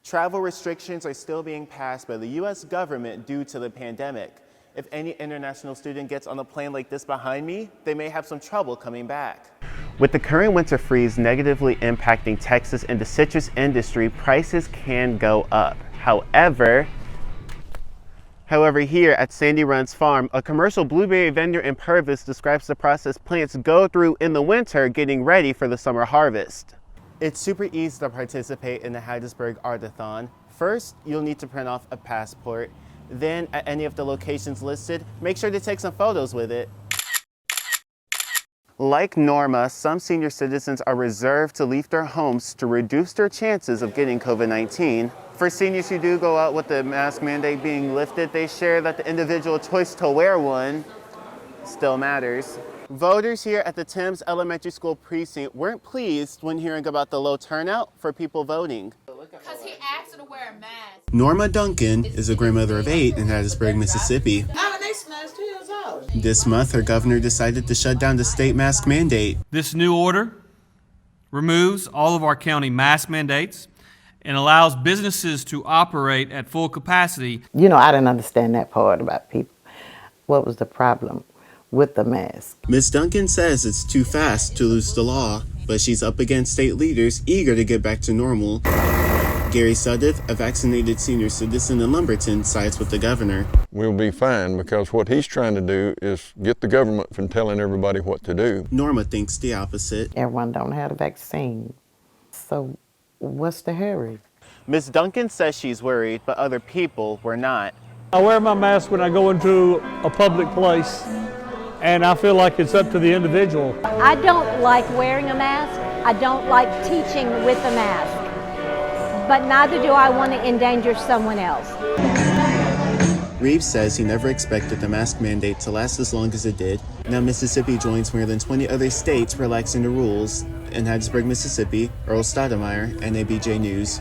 Travel restrictions are still being passed by the U.S. government due to the pandemic. If any international student gets on a plane like this behind me, they may have some trouble coming back. With the current winter freeze negatively impacting Texas and the citrus industry, prices can go up. However, here at Sandy Run's farm, a commercial blueberry vendor in Purvis describes the process plants go through in the winter getting ready for the summer harvest. It's super easy to participate in the Hattiesburg Artathon. First, you'll need to print off a passport. Then, at any of the locations listed, make sure to take some photos with it. Like Norma, some senior citizens are reserved to leave their homes to reduce their chances of getting COVID-19. For seniors who do go out with the mask mandate being lifted, they share that the individual choice to wear one still matters. Voters here at the Timms Elementary School precinct weren't pleased when hearing about the low turnout for people voting. Because he asked her to wear a mask. Norma Duncan is a grandmother of 8 in Hattiesburg, Mississippi. This month, her governor decided to shut down the state mask mandate. This new order removes all of our county mask mandates and allows businesses to operate at full capacity. You know, I didn't understand that part about people. What was the problem with the mask? Ms. Duncan says it's too fast to lose the law, but she's up against state leaders eager to get back to normal. Gary Sudduth, a vaccinated senior citizen in Lumberton, sides with the governor. We'll be fine because what he's trying to do is get the government from telling everybody what to do. Norma thinks the opposite. Everyone don't have a vaccine. So what's the hurry? Ms. Duncan says she's worried, but other people were not. I wear my mask when I go into a public place, and I feel like it's up to the individual. I don't like wearing a mask. I don't like teaching with a mask. But neither do I want to endanger someone else. Reeves says he never expected the mask mandate to last as long as it did. Now Mississippi joins more than 20 other states relaxing the rules. In Hattiesburg, Mississippi, Earl Stoudemire, NABJ News.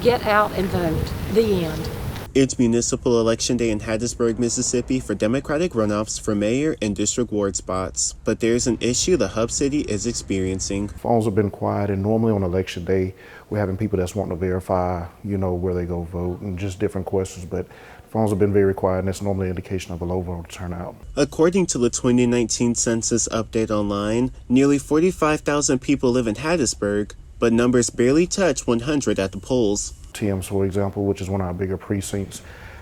Get out and vote. The end. It's municipal election day in Hattiesburg, Mississippi for Democratic runoffs for mayor and district ward spots. But there's an issue the hub city is experiencing. Phones have been quiet, and normally on election day, we're having people that's wanting to verify, where they go vote and just different questions. But phones have been very quiet, and that's normally an indication of a low voter turnout. According to the 2019 census update online, nearly 45,000 people live in Hattiesburg, but numbers barely touch 100 at the polls. Timms, for example, which is one of our bigger precincts,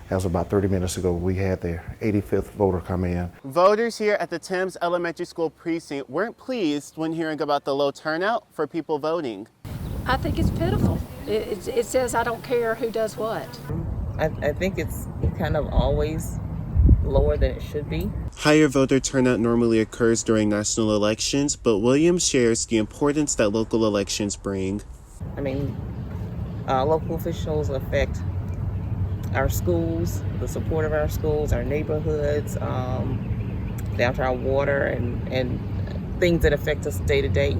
as about 30 minutes ago, we had their 85th voter come in. Voters here at the Timms Elementary School precinct weren't pleased when hearing about the low turnout for people voting. I think it's pitiful. It says I don't care who does what. I think it's kind of always lower than it should be. Higher voter turnout normally occurs during national elections, but Williams shares the importance that local elections bring. I mean, local officials affect our schools, the support of our schools, our neighborhoods, down to our water and things that affect us day to day.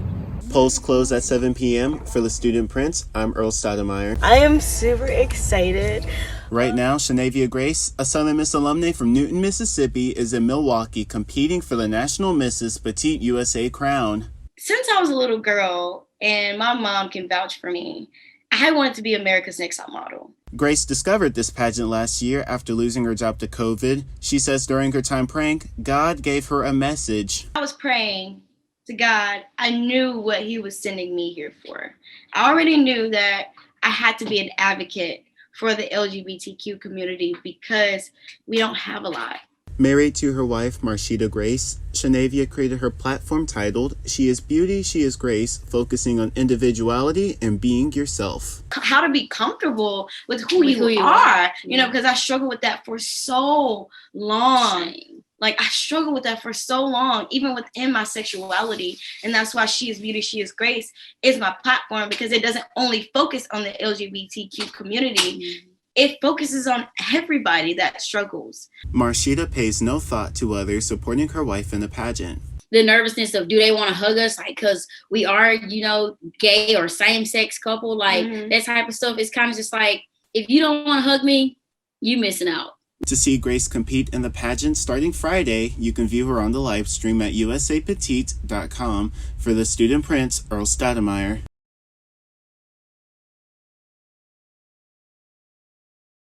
Polls close at 7 p.m. For the Student Prince, I'm Earl Stoudemire. I am super excited. Right now, Shanavia Grace, a Southern Miss alumni from Newton, Mississippi, is in Milwaukee competing for the National Mrs. Petite USA crown. Since I was a little girl, and my mom can vouch for me, I wanted to be America's Next Top Model. Grace discovered this pageant last year after losing her job to COVID. She says during her time praying, God gave her a message. I was praying to God. I knew what he was sending me here for. I already knew that I had to be an advocate for the LGBTQ community because we don't have a lot. Married to her wife, Marshita Grace, Shanavia created her platform titled, She is Beauty, She is Grace, focusing on individuality and being yourself. How to be comfortable with who you are, because I struggled with that for so long. Like, I struggled with that for so long, even within my sexuality. And that's why She is Beauty, She is Grace is my platform, because it doesn't only focus on the LGBTQ community. It focuses on everybody that struggles. Marshita pays no thought to others supporting her wife in the pageant. The nervousness of, do they want to hug us? Like, because we are, gay or same-sex couple, that type of stuff. It's kind of just like, if you don't want to hug me, you missing out. To see Grace compete in the pageant starting Friday, you can view her on the live stream at usapetite.com. For the Student Prince, Earl Stoudemire.